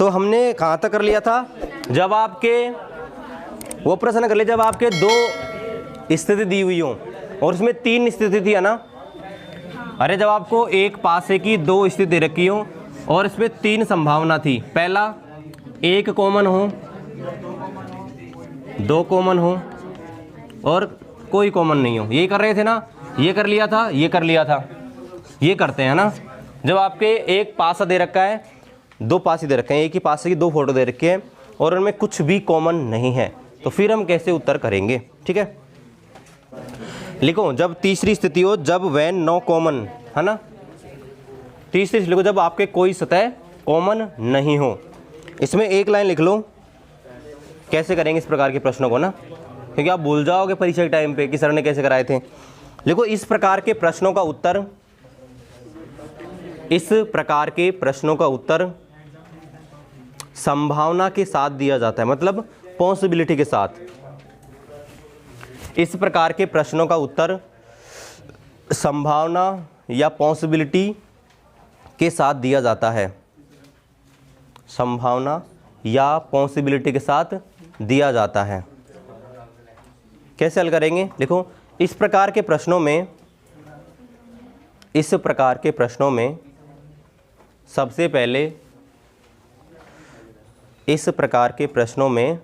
तो हमने कहाँ तक कर लिया था, जब आपके वो प्रश्न कर लिया जब आपके दो स्थिति दी हुई हो और उसमें तीन स्थिति थी, है ना। अरे जब आपको एक पासे की दो स्थिति रखी हो और इसमें तीन संभावना थी, पहला एक कॉमन हो, दो कॉमन हो और कोई कॉमन नहीं हो, यही कर रहे थे ना। ये कर लिया था, ये कर लिया था, ये करते हैं ना। जब आपके एक पासा दे रखा है, दो पासे दे रखे हैं, एक ही पासे की दो फोटो दे रखी है और उनमें कुछ भी कॉमन नहीं है, तो फिर हम कैसे उत्तर करेंगे। ठीक है, लिखो जब तीसरी स्थिति हो, जब वैन नो कॉमन, है ना। तीसरी लिखो जब आपके कोई सतह कॉमन नहीं हो। इसमें एक लाइन लिख लो, कैसे करेंगे इस प्रकार के प्रश्नों को ना, क्योंकि आप भूल जाओगे परीक्षा के टाइम पे कि सर ने कैसे कराए थे। लिखो इस प्रकार के प्रश्नों का उत्तर, इस प्रकार के प्रश्नों का उत्तर संभावना के साथ दिया जाता है, मतलब पॉसिबिलिटी के साथ। इस प्रकार के प्रश्नों का उत्तर संभावना या पॉसिबिलिटी के साथ दिया जाता है, संभावना या पॉसिबिलिटी के साथ दिया जाता है। कैसे हल करेंगे, देखो इस प्रकार के प्रश्नों में, इस प्रकार के प्रश्नों में सबसे पहले, इस प्रकार के प्रश्नों में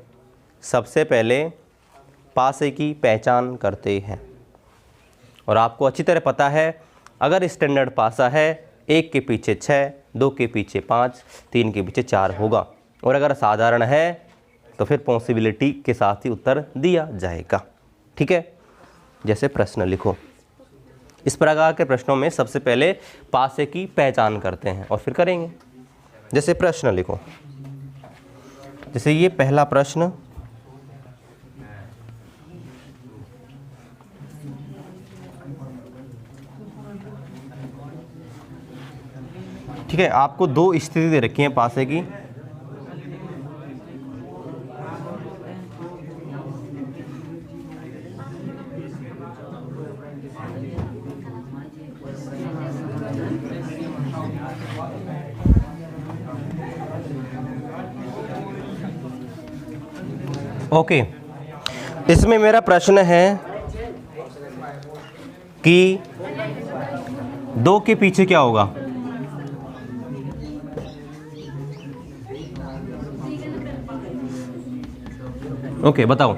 सबसे पहले पासे की पहचान करते हैं। और आपको अच्छी तरह पता है, अगर स्टैंडर्ड पासा है, एक के पीछे 6, दो के पीछे 5, तीन के पीछे 4 होगा, और अगर साधारण है तो फिर पॉसिबिलिटी के साथ ही उत्तर दिया जाएगा। ठीक है, जैसे प्रश्न लिखो, इस प्रकार के प्रश्नों में सबसे पहले पासे की पहचान करते हैं और फिर करेंगे। जैसे प्रश्न लिखो, जैसे ये पहला प्रश्न, ठीक है, आपको दो स्थिति दे रखी है पासे की, ओके। इसमें मेरा प्रश्न है कि दो के पीछे क्या होगा। ओके, बताओ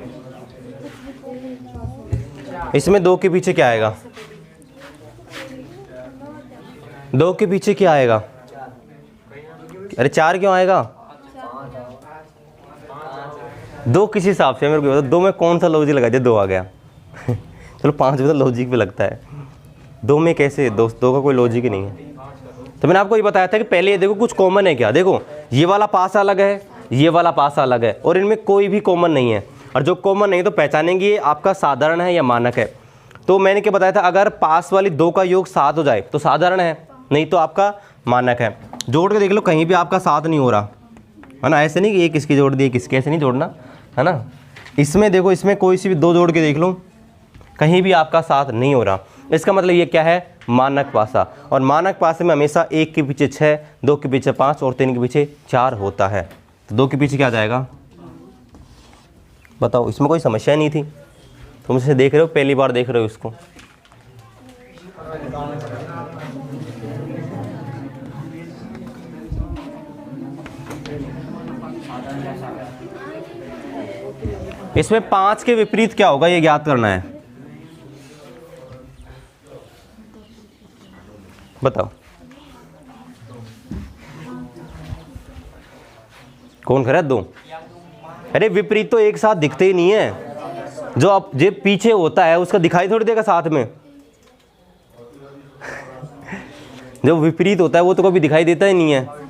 इसमें दो के पीछे क्या आएगा, दो के पीछे क्या आएगा। अरे 4 क्यों आएगा, दो किस हिसाब से, मेरे को बताओ, दो में कौन सा लॉजिक लगा दिया, दो आ गया। चलो 5 में तो लॉजिक पे लगता है, दो में कैसे, दो का कोई लॉजिक ही नहीं है। तो मैंने आपको ये बताया था कि पहले ये देखो कुछ कॉमन है क्या। देखो ये वाला पासा अलग है, ये वाला पासा अलग है, और इनमें कोई भी कॉमन नहीं है। और जो कॉमन नहीं तो पहचानेंगे ये आपका साधारण है या मानक है। तो मैंने क्या बताया था, अगर पास वाली दो का योग 7 हो जाए तो साधारण है, नहीं तो आपका मानक है। जोड़ के देख लो, कहीं भी आपका 7 नहीं हो रहा है ना। ऐसे नहीं कि ये किसकी जोड़ दी किसके, ऐसे नहीं जोड़ना है ना। इसमें देखो, इसमें कोई सी भी दो जोड़ के देख लो, कहीं भी आपका 7 नहीं हो रहा। इसका मतलब ये क्या है, मानक पासा। और मानक पासे में हमेशा एक के पीछे 6, दो के पीछे 5 और तीन के पीछे 4 होता है। तो दो के पीछे क्या जाएगा, बताओ। इसमें कोई समस्या नहीं थी, तुम इसे देख रहे हो, पहली बार देख रहे हो इसको। इसमें 5 के विपरीत क्या होगा ये ज्ञात करना है, बताओ। कौन कह रहा है 2। अरे विपरीत तो एक साथ दिखते ही नहीं है, जो अब जो पीछे होता है उसका दिखाई थोड़ी देगा साथ में। जो विपरीत होता है वो तो कभी दिखाई देता ही नहीं है।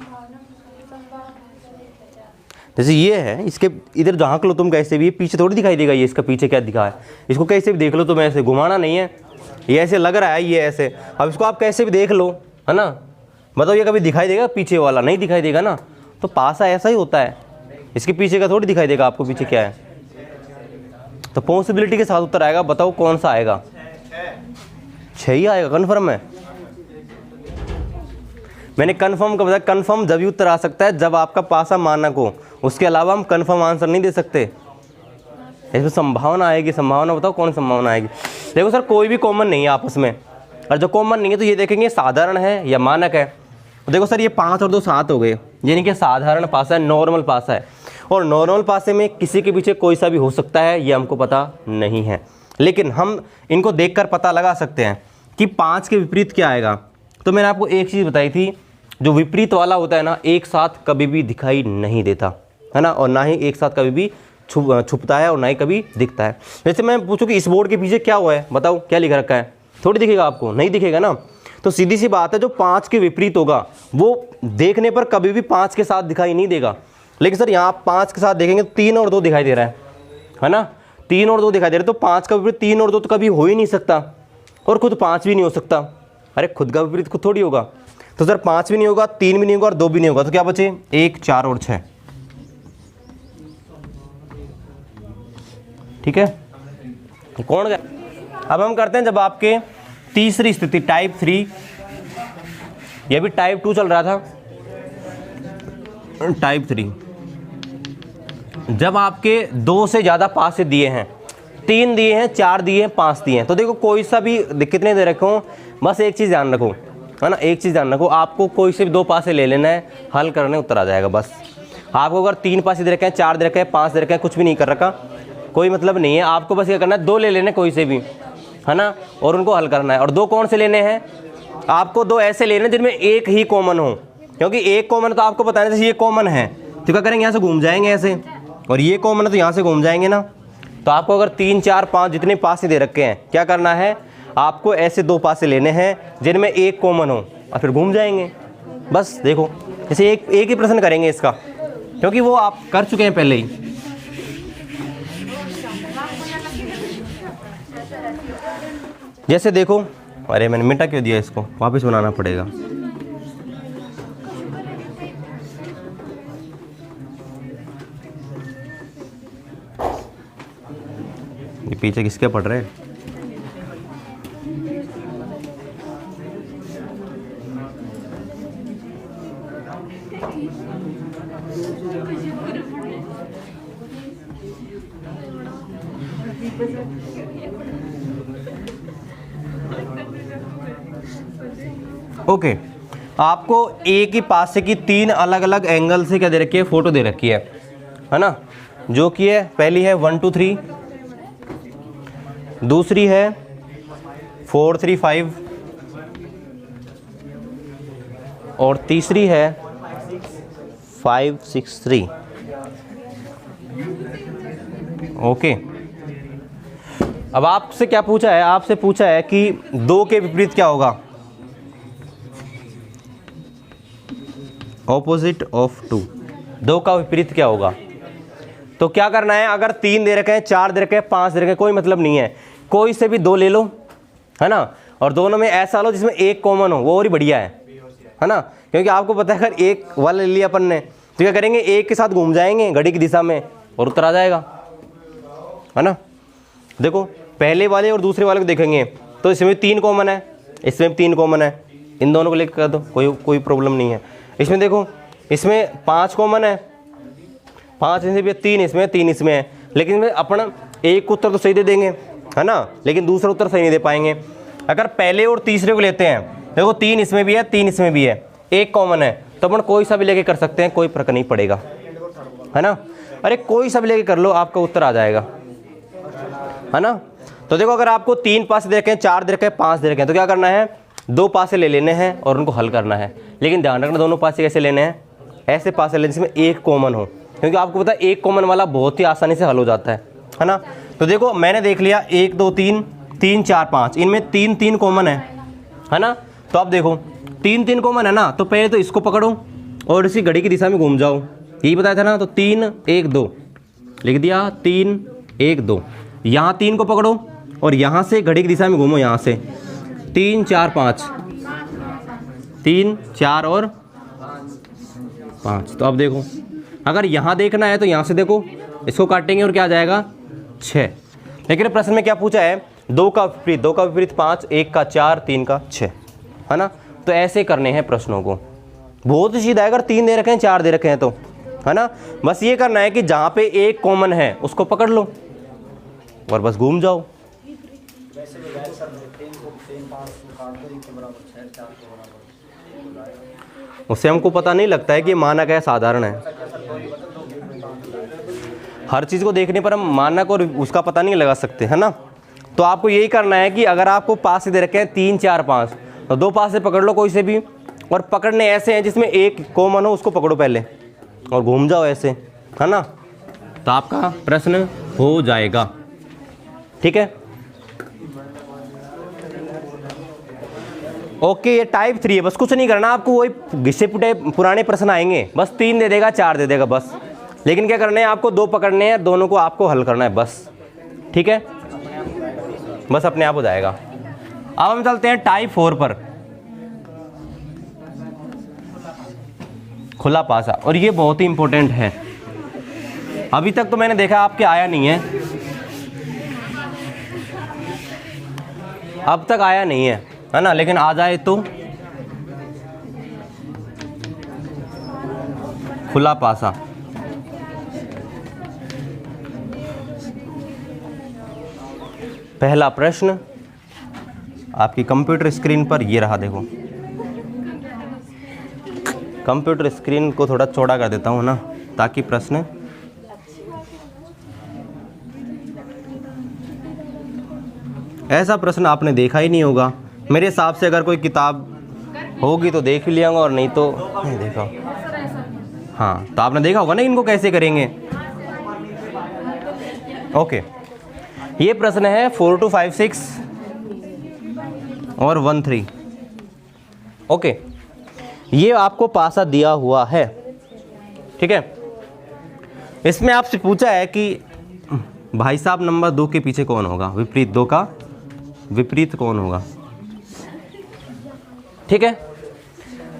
जैसे ये है, इसके इधर झांक लो तुम कैसे भी, ये पीछे थोड़ी दिखाई देगा, ये इसका पीछे क्या दिखा है, इसको कैसे भी देख लो तुम, ऐसे घुमाना नहीं है, ये ऐसे लग रहा है, ये ऐसे। अब इसको आप कैसे भी देख लो, है ना, मतलब ये कभी दिखाई देगा पीछे वाला, नहीं दिखाई देगा ना। तो पासा ऐसा ही होता है, इसके पीछे का थोड़ी दिखाई देगा आपको पीछे क्या है। तो पॉसिबिलिटी के साथ उत्तर आएगा, बताओ कौन सा आएगा, 6 ही आएगा, कन्फर्म है। मैंने कन्फर्म का बताया, कन्फर्म जब भी उत्तर आ सकता है जब आपका पासा मानक हो, उसके अलावा हम कन्फर्म आंसर नहीं दे सकते। इसमें संभावना आएगी, संभावना बताओ कौन संभावना आएगी। देखो सर कोई भी कॉमन नहीं है आपस में, और जो कॉमन नहीं है तो ये देखेंगे साधारण है या मानक है। तो देखो सर ये 5 और 2 7 हो गए, यानी कि साधारण पासा है, नॉर्मल पासा है। और नॉर्मल पासे में किसी के पीछे कोई सा भी हो सकता है, ये हमको पता नहीं है, लेकिन हम इनको देखकर पता लगा सकते हैं कि 5 के विपरीत क्या आएगा। तो मैंने आपको एक चीज़ बताई थी, जो विपरीत वाला होता है ना, एक साथ कभी भी दिखाई नहीं देता है ना, और ना ही एक साथ कभी भी छुपता है और ना ही कभी दिखता है। जैसे मैं पूछूं कि इस बोर्ड के पीछे क्या हुआ है, बताओ क्या लिखा रखा है, थोड़ी दिखेगा आपको, नहीं दिखेगा ना। तो सीधी सी बात है, जो 5 के विपरीत होगा वो देखने पर कभी भी 5 के साथ दिखाई नहीं देगा। लेकिन सर यहाँ 5 के साथ देखेंगे तो 3 और 2 दिखाई दे रहा है ना, 3 और 2 दिखाई दे रहा है। तो 5 का विपरीत 3 और 2 तो कभी हो ही नहीं सकता, और खुद 5 भी नहीं हो सकता। अरे खुद का विपरीत खुद थोड़ी होगा। तो सर 5 भी नहीं होगा, 3 भी नहीं होगा और 2 भी नहीं होगा, तो क्या बचे 1 4 और 6। ठीक है, कौन गया। अब हम करते हैं जब आपके तीसरी स्थिति टाइप 3, ये भी टाइप 2 चल रहा था, टाइप 3 जब आपके 2 से ज़्यादा पासे दिए हैं, 3 दिए हैं, 4 दिए हैं, 5 दिए हैं। तो देखो कोई सा भी कितने दे रखे हो, बस एक चीज़ ध्यान रखो है ना, एक चीज़ ध्यान रखो, आपको कोई से भी 2 पासे ले लेना है, हल करने उत्तर आ जाएगा बस। आपको अगर 3 पासे दे रखे हैं, 4 दे रखे हैं, 5 दे रखे हैं, कुछ भी नहीं कर रखा, कोई मतलब नहीं है। आपको बस ये करना है, 2 ले लेने कोई से भी है ना, और उनको हल करना है। और 2 कौन से लेने हैं, आपको 2 ऐसे लेने जिनमें एक ही कॉमन हो, क्योंकि एक कॉमन तो आपको पता है जैसे ये कॉमन है तो क्या करेंगे, यहाँ से घूम जाएंगे ऐसे, और ये कॉमन है तो यहाँ से घूम जाएंगे ना। तो आपको अगर 3 4 5 जितने पासे दे रखे हैं, क्या करना है, आपको ऐसे 2 पासे लेने हैं जिनमें एक कॉमन हो, और फिर घूम जाएंगे बस। देखो जैसे एक ही प्रश्न करेंगे इसका, क्योंकि वो आप कर चुके हैं पहले ही। जैसे देखो, अरे मैंने मिटा क्यों दिया इसको, वापस बनाना पड़ेगा। ये पीछे किसके पढ़ रहे हैं। ओके, आपको एक ही पासे की 3 अलग अलग एंगल से क्या दे रखी है, फोटो दे रखी है ना, जो कि है पहली है 1 2 3, दूसरी है 4 3 5, और तीसरी है 5 6 3। ओके, अब आपसे क्या पूछा है, आपसे पूछा है कि 2 के विपरीत क्या होगा, ऑपोजिट ऑफ 2, 2 का विपरीत क्या होगा। तो क्या करना है, अगर 3 दे रखे हैं, 4 दे रखे हैं, 5 दे रखे हैं, कोई मतलब नहीं है, कोई से भी 2 ले लो है ना, और दोनों में ऐसा लो जिसमें एक कॉमन हो, वो और ही बढ़िया है ना। क्योंकि आपको पता है अगर एक वाला ले लिया अपन ने तो क्या करेंगे, एक के साथ घूम जाएंगे घड़ी की दिशा में और उत्तर आ जाएगा है ना। देखो पहले वाले और दूसरे वाले को देखेंगे तो इसमें 3 कॉमन है, इसमें 3 कॉमन है, इन दोनों को लेकर कर दो, कोई प्रॉब्लम नहीं है। इसमें देखो इसमें 5 कॉमन है, 5 इसमें भी 3 इसमें 3 इसमें है, लेकिन इसमें अपन एक उत्तर तो सही दे देंगे है ना, लेकिन दूसरा उत्तर सही नहीं दे पाएंगे। अगर पहले और तीसरे को लेते हैं, देखो 3 इसमें भी है, 3 इसमें भी है, एक कॉमन है, तो अपन कोई सा भी लेके कर सकते हैं, कोई फर्क नहीं पड़ेगा है ना। अरे कोई सा भी लेके कर लो, आपका उत्तर आ जाएगा है ना। तो देखो अगर आपको 3 पासे दे रखे हैं, 4 दे रखे हैं, 5 दे रखे हैं, तो क्या करना है, 2 पासे ले लेने हैं और उनको हल करना है। लेकिन ध्यान रखना दोनों पासे कैसे लेने हैं, ऐसे पासे लेने जिसमें एक कॉमन हो, क्योंकि आपको पता है एक कॉमन वाला बहुत ही आसानी से हल हो जाता है ना। तो देखो मैंने देख लिया 1 2 3 3 4 5, इनमें 3 3 कॉमन है ना। तो अब देखो 3 3 कॉमन है ना, तो पहले तो इसको पकड़ो और इसी घड़ी की दिशा में घूम जाओ, यही बताया था ना। तो 3 1 2 लिख दिया, 3 1 2, यहाँ 3 को पकड़ो और यहाँ से घड़ी की दिशा में घूमो, यहाँ से 3 4 5, 3 4 और 5। तो अब देखो अगर यहाँ देखना है तो यहाँ से देखो, इसको काटेंगे और क्या आ जाएगा 6। लेकिन प्रश्न में क्या पूछा है, 2 का विपरीत 5, 1 का 4, 3 का 6 है ना। तो ऐसे करने हैं प्रश्नों को बहुत ही सीधा है, अगर 3 दे रखे हैं 4 दे रखे हैं तो, है ना। बस ये करना है कि जहाँ पे एक कॉमन है उसको पकड़ लो और बस घूम जाओ। उससे हमको पता नहीं लगता है कि मानक है साधारण है। हर चीज़ को देखने पर हम मानक और उसका पता नहीं लगा सकते, है ना। तो आपको यही करना है कि अगर आपको पास से दे रखे हैं 3 4 5, तो 2 पास से पकड़ लो कोई से भी, और पकड़ने ऐसे हैं जिसमें एक कॉमन हो उसको पकड़ो पहले और घूम जाओ ऐसे, है ना। तो आपका प्रश्न हो जाएगा, ठीक है। ओके, ये टाइप 3 है, बस कुछ नहीं करना आपको, वही घिसे पुटे पुराने प्रश्न आएंगे, बस 3 दे देगा 4 दे देगा बस। लेकिन क्या करना है आपको, 2 पकड़ने हैं, दोनों को आपको हल करना है बस, ठीक है। बस अपने आप हो जाएगा। अब हम चलते हैं टाइप 4 पर, खुला पासा, और ये बहुत ही इंपॉर्टेंट है। अभी तक तो मैंने देखा आपके आया नहीं है, अब तक आया नहीं है ना, लेकिन आ जाए तो। खुला पासा, पहला प्रश्न आपकी कंप्यूटर स्क्रीन पर ये रहा, देखो। कंप्यूटर स्क्रीन को थोड़ा चौड़ा कर देता हूँ ना, ताकि प्रश्न ऐसा प्रश्न आपने देखा ही नहीं होगा मेरे हिसाब से। अगर कोई किताब होगी तो देख लिया होगा, और नहीं तो नहीं देखा। हाँ, तो आपने देखा होगा ना इनको कैसे करेंगे। ओके, ये प्रश्न है 4 2 5 6 और 1 3। ओके, ये आपको पासा दिया हुआ है, ठीक है। इसमें आपसे पूछा है कि भाई साहब नंबर 2 के पीछे कौन होगा, विपरीत 2 का विपरीत कौन होगा, ठीक है।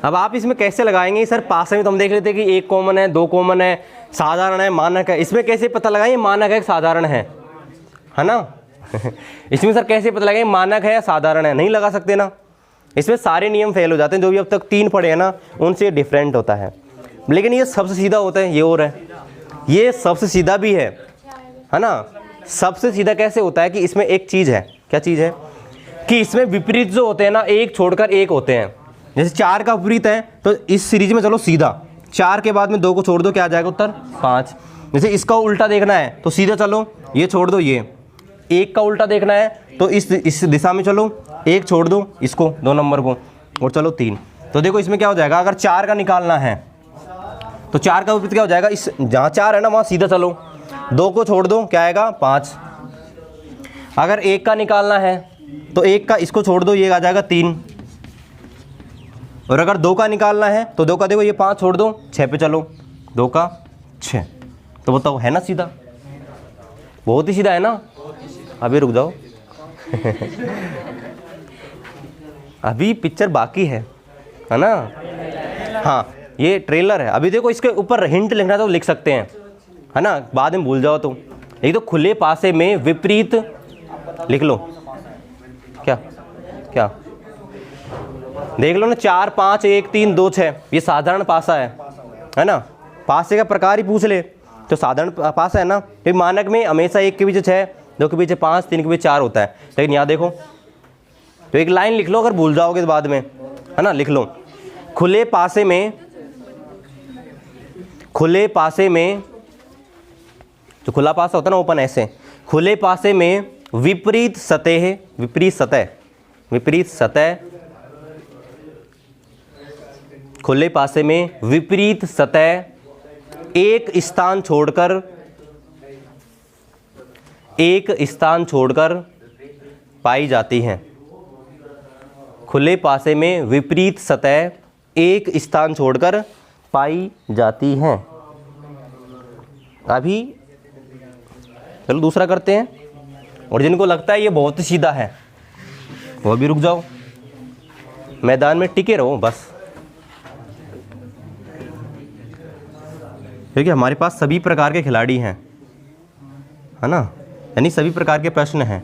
अब आप इसमें कैसे लगाएंगे सर, पासे में तो हम देख लेते हैं कि एक कॉमन है, 2 कॉमन है, साधारण है, मानक है। इसमें कैसे पता लगाएं मानक है साधारण है ना। इसमें सर कैसे पता लगाएं मानक है या साधारण है, नहीं लगा सकते ना। इसमें सारे नियम फेल हो जाते हैं, जो भी अब तक 3 पढ़े हैं ना उनसे डिफरेंट होता है। लेकिन ये सबसे सीधा होता है, ये और है, ये सबसे सीधा भी है ना। सबसे सीधा कैसे होता है कि इसमें एक चीज़ है, क्या चीज़ है कि इसमें विपरीत जो होते हैं ना, एक छोड़कर एक होते हैं। जैसे 4 का विपरीत है तो इस सीरीज में चलो सीधा, 4 के बाद में 2 को छोड़ दो, क्या आ जाएगा उत्तर 5। जैसे इसका उल्टा देखना है तो सीधा चलो, ये छोड़ दो, ये 1 का उल्टा देखना है तो इस दिशा में चलो, 1 छोड़ दो इसको 2 नंबर को, और चलो 3। तो देखो इसमें क्या हो जाएगा, अगर 4 का निकालना है तो 4 का विपरीत क्या हो जाएगा, इस जहाँ 4 है ना वहाँ सीधा चलो, 2 को छोड़ दो, क्या आएगा 5। अगर 1 का निकालना है तो 1 का इसको छोड़ दो, ये आ जाएगा 3। और अगर 2 का निकालना है तो 2 का देखो ये 5 छोड़ दो, 6 पे चलो, 2 का 6। तो बताओ है ना सीधा, बहुत ही सीधा है ना। अभी रुक जाओ अभी पिक्चर बाकी है ना। हाँ, ये ट्रेलर है, अभी देखो इसके ऊपर हिंट लिखना तो लिख सकते हैं, है ना, बाद में भूल जाओ तो। एक तो खुले पासे में विपरीत लिख लो, क्या क्या देख लो ना, 4 5 1 3 2 6, ये साधारण पासा है ना। पासे का प्रकार ही पूछ ले तो साधारण पासा है ना। फिर मानक में हमेशा 1 के पीछे 6, 2 के पीछे 5, 3 के पीछे 4 होता है। लेकिन यहाँ देखो, तो एक लाइन लिख लो, अगर भूल जाओगे तो बाद में, है ना, लिख लो। खुले पासे में जो खुला पासा होता है ना, ओपन ऐसे, खुले पासे में विपरीत सतह खुले पासे में विपरीत सतह एक स्थान छोड़कर पाई जाती हैं। खुले पासे में विपरीत सतह एक स्थान छोड़कर पाई जाती हैं। अभी चलो दूसरा करते हैं, और जिनको लगता है ये बहुत सीधा है वो भी रुक जाओ, मैदान में टिके रहो बस, क्योंकि हमारे पास सभी प्रकार के खिलाड़ी हैं, है ना, यानी सभी प्रकार के प्रश्न हैं।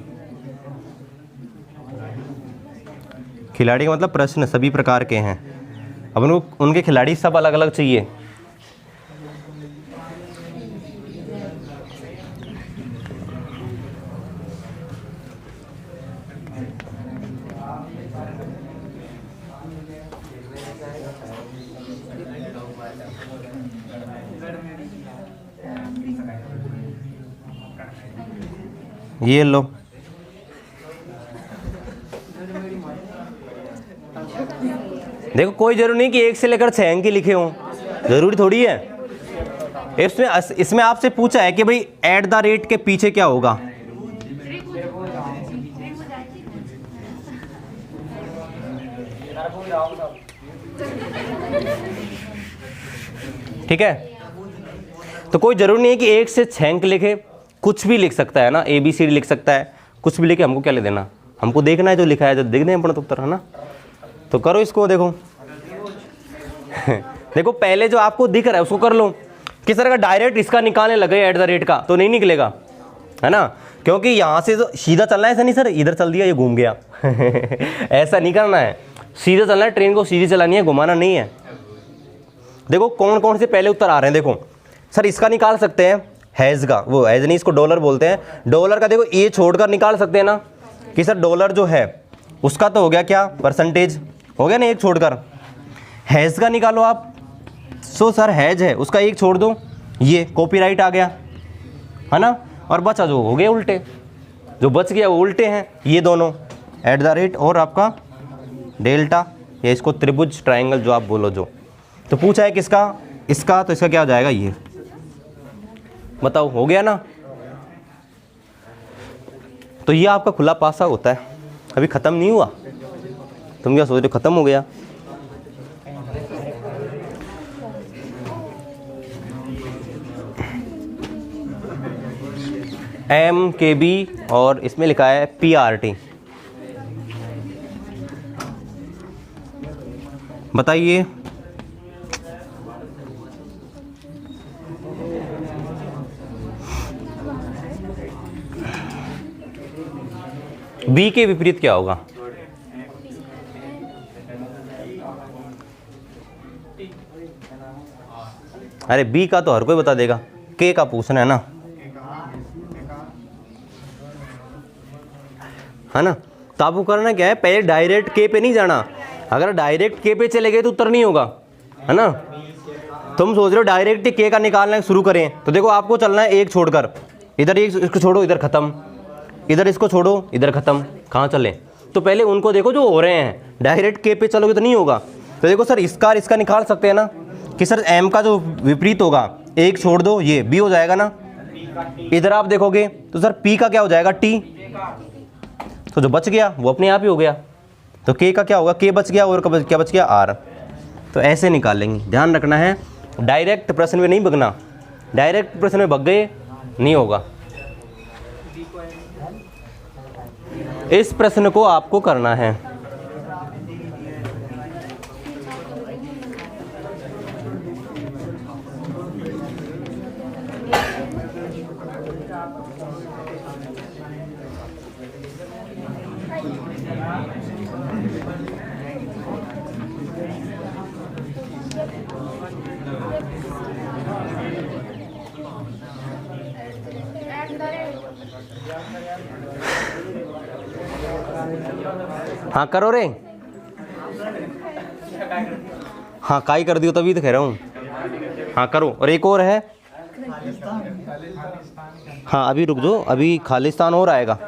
खिलाड़ी का मतलब प्रश्न सभी प्रकार के हैं। अब उनको उनके खिलाड़ी सब अलग अलग चाहिए। ये लो, देखो कोई जरूरी नहीं कि 1 से लेकर 6 अंक ही लिखे हों, जरूरी थोड़ी है। इसमें आपसे पूछा है कि भाई एट द रेट के पीछे क्या होगा। ठीक है, तो कोई जरूरी नहीं है कि 1 से 6 अंक लिखे, कुछ भी लिख सकता है ना, ABCD लिख सकता है, कुछ भी लिखे, हमको क्या ले देना, हमको देखना है जो लिखा है, जो देख दें अपना उत्तर, है ना। तो करो इसको, देखो देखो पहले जो आपको दिख रहा है उसको कर लो। किस तरह का डायरेक्ट इसका निकालने लगे एट द रेट का तो नहीं निकलेगा, है ना, क्योंकि यहाँ से जो सीधा चलना है, ऐसा नहीं सर इधर चल दिया ये घूम गया ऐसा नहीं करना है, सीधा चलना है, ट्रेन को सीधी चलानी है, घुमाना नहीं है। देखो कौन कौन से पहले उत्तर आ रहे हैं। देखो सर इसका निकाल सकते हैं, हैज़ का, वो हैज़ नहीं, इसको डॉलर बोलते हैं। डॉलर का देखो ये छोड़कर निकाल सकते हैं ना कि सर डॉलर जो है उसका तो हो गया क्या, परसेंटेज हो गया ना, एक छोड़कर। हैज़ का निकालो आप, सो सर हैज है उसका एक छोड़ दो, ये कॉपीराइट आ गया, है ना, और बचा जो हो गए उल्टे, जो बच गया वो उल्टे हैं ये दोनों, एट द रेट और आपका डेल्टा, या इसको त्रिभुज, ट्रायंगल जो आप बोलो जो। तो पूछा है किसका, इसका, तो इसका क्या हो जाएगा, ये बताओ, हो गया ना। तो ये आपका खुला पासा होता है, अभी ख़त्म नहीं हुआ। तुम क्या सोच रहे हो ख़त्म हो गया? MKB और इसमें लिखा है PRT। बताइए B के विपरीत क्या होगा? अरे B का तो हर कोई बता देगा, K का पूछना है ना, है ना। तो आपको करना क्या है, पहले डायरेक्ट K पे नहीं जाना। अगर डायरेक्ट K पे चले गए तो उत्तर नहीं होगा, है ना। तुम सोच रहे हो डायरेक्ट K का निकालना शुरू करें, तो देखो आपको चलना है एक छोड़कर, इधर एक इसको छोड़ो इधर ख़त्म, इधर इसको छोड़ो इधर ख़त्म, कहाँ चले। तो पहले उनको देखो जो हो रहे हैं, डायरेक्ट K पे चलोगे तो नहीं होगा। तो देखो सर इसका और इसका निकाल सकते हैं ना कि सर M का जो विपरीत होगा, एक छोड़ दो ये B हो जाएगा ना। इधर आप देखोगे तो सर P का क्या हो जाएगा, T, तो जो बच गया वो अपने आप ही हो गया। तो K का क्या होगा, K बच गया, और क्या बच गया, R। तो ऐसे निकालेंगे, ध्यान रखना है, डायरेक्ट प्रश्न में नहीं भगना, डायरेक्ट प्रश्न में भग गए नहीं होगा। इस प्रश्न को आपको करना है। हाँ करो रे, हाँ काई कर दियो तभी तो कह रहा हूँ। हाँ करो, और एक और है, हाँ अभी रुक दो, अभी खालिस्तान और आएगा।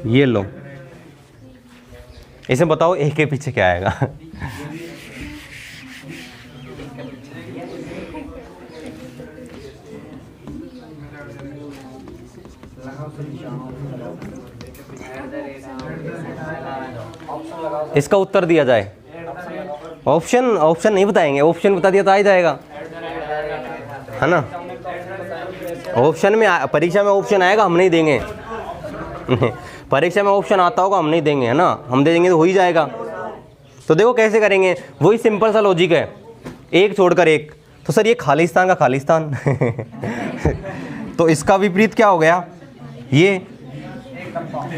ये लो, इसे बताओ एक के पीछे क्या आएगा। इसका उत्तर दिया जाए, ऑप्शन नहीं बताएंगे, ऑप्शन बता दिया तो आ ही जाएगा, है ना। ऑप्शन में परीक्षा में ऑप्शन आएगा, हम नहीं देंगे परीक्षा में ऑप्शन आता होगा हम नहीं देंगे, है ना, हम दे देंगे तो हो ही जाएगा। तो देखो कैसे करेंगे, वही सिंपल सा लॉजिक है, एक छोड़कर एक, तो सर ये खालिस्तान का खालिस्तान तो इसका विपरीत क्या हो गया, ये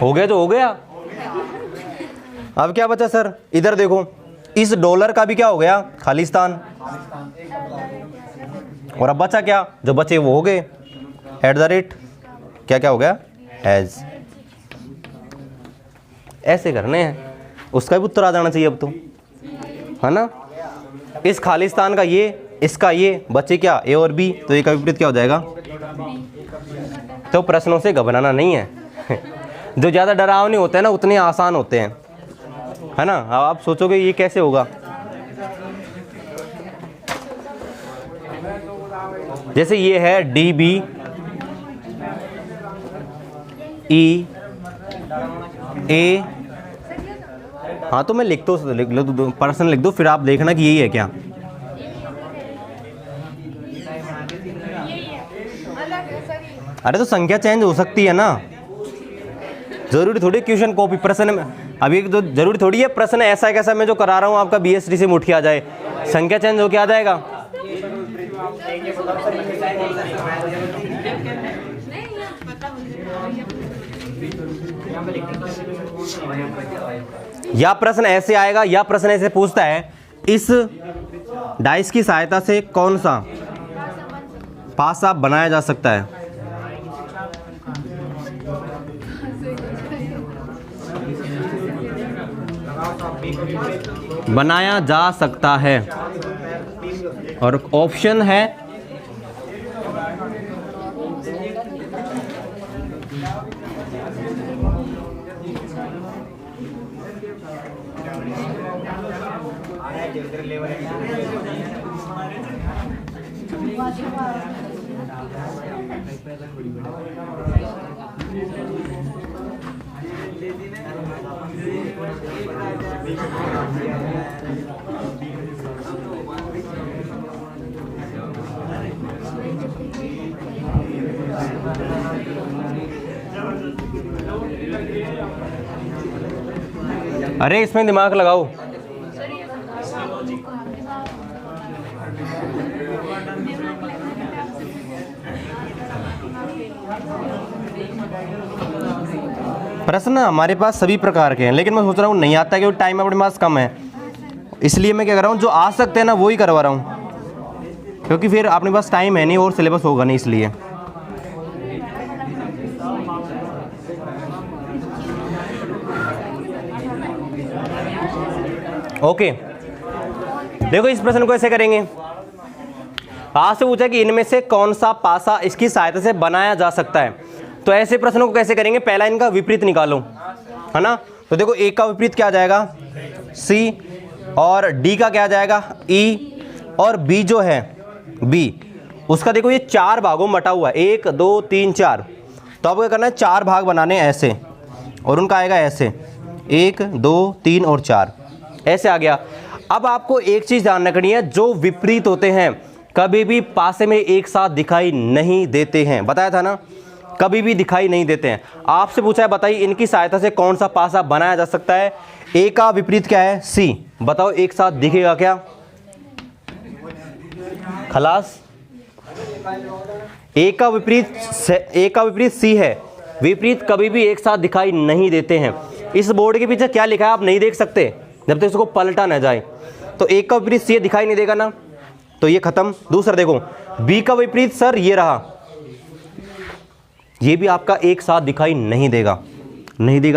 हो गया जो हो गया। अब क्या बचा सर, इधर देखो, इस डॉलर का भी क्या हो गया, खालिस्तान। और अब बचा क्या, जो बचे वो हो गए एट द रेट क्या क्या हो गया, एज। ऐसे करने हैं, उसका भी उत्तर आ जाना चाहिए अब तो, है ना। इस खालिस्तान का ये, इसका ये, बचे क्या ए और बी, तो ए का विपरीत क्या हो जाएगा। तो प्रश्नों से घबराना नहीं है जो ज़्यादा डरावने होते हैं ना उतने आसान होते हैं, है ना। अब आप सोचोगे ये कैसे होगा, जैसे ये है डी बी ई ए, हाँ तो मैं लिख दो पर्सन लिख दो, फिर आप देखना कि यही है क्या। अरे तो संख्या चेंज हो सकती है ना, जरूरी थोड़ी क्वेश्चन कॉपी प्रश्न में, अभी जो जरूरी थोड़ी है प्रश्न ऐसा कैसा मैं जो करा रहा हूँ आपका BSD से उठ के आ जाए, संख्या चेंज होके आ जाएगा। या प्रश्न ऐसे आएगा, या प्रश्न ऐसे पूछता है इस डाइस की सहायता से कौन सा पासा बनाया जा सकता है। बनाया जा सकता है, और ऑप्शन है अरे इसमें दिमाग लगाओ। प्रश्न हमारे पास सभी प्रकार के हैं, लेकिन मैं सोच रहा हूँ नहीं आता क्योंकि टाइम अपने पास कम है, इसलिए मैं क्या कर रहा हूँ जो आ सकते हैं ना वो ही करवा रहा हूँ, क्योंकि फिर अपने पास टाइम है नहीं और सिलेबस होगा नहीं, इसलिए। ओके देखो इस प्रश्न को ऐसे करेंगे, आज से पूछा कि इनमें से कौन सा पासा इसकी सहायता से बनाया जा सकता है। तो ऐसे प्रश्नों को कैसे करेंगे, पहला इनका विपरीत निकालो, है ना। तो देखो ए का विपरीत क्या आ जाएगा, सी, और डी का क्या आ जाएगा, ई, और बी जो है बी, उसका देखो ये 4 भागों में बटा हुआ है, 1 2 3 4। तो आपको क्या करना है, 4 भाग बनाने ऐसे, और उनका आएगा ऐसे 1 2 3 और 4, ऐसे आ गया। अब आपको एक चीज़ ध्यान रखनी है, जो विपरीत होते हैं कभी भी पासे में एक साथ दिखाई नहीं देते हैं, बताया था ना, कभी भी दिखाई नहीं देते हैं। आपसे पूछा है बताइए इनकी सहायता से कौन सा पासा बनाया जा सकता है। ए का विपरीत क्या है, सी, बताओ एक साथ दिखेगा क्या, खलास। ए का विपरीत सी है, विपरीत कभी भी एक साथ दिखाई नहीं देते हैं। इस बोर्ड के पीछे क्या लिखा है आप नहीं देख सकते जब तक इसको पलटा ना जाए। तो ए का विपरीत सी दिखाई नहीं देगा ना, तो ये खत्म। दूसरा देखो बी का विपरीत सर ये रहा, ये भी आपका एक साथ दिखाई नहीं देगा,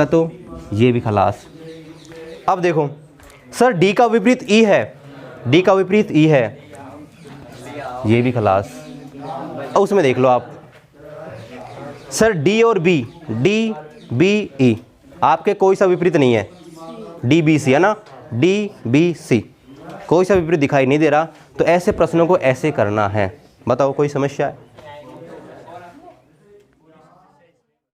तो ये भी खलास। अब देखो सर डी का विपरीत ई है, डी का विपरीत ई है, ये भी खलास। अब उसमें देख लो आप सर डी और बी, डी बी ई, आपके कोई सा विपरीत नहीं है, डी बी सी है ना, डी बी सी, कोई सा विपरीत दिखाई नहीं दे रहा। तो ऐसे प्रश्नों को ऐसे करना है, बताओ कोई समस्या है।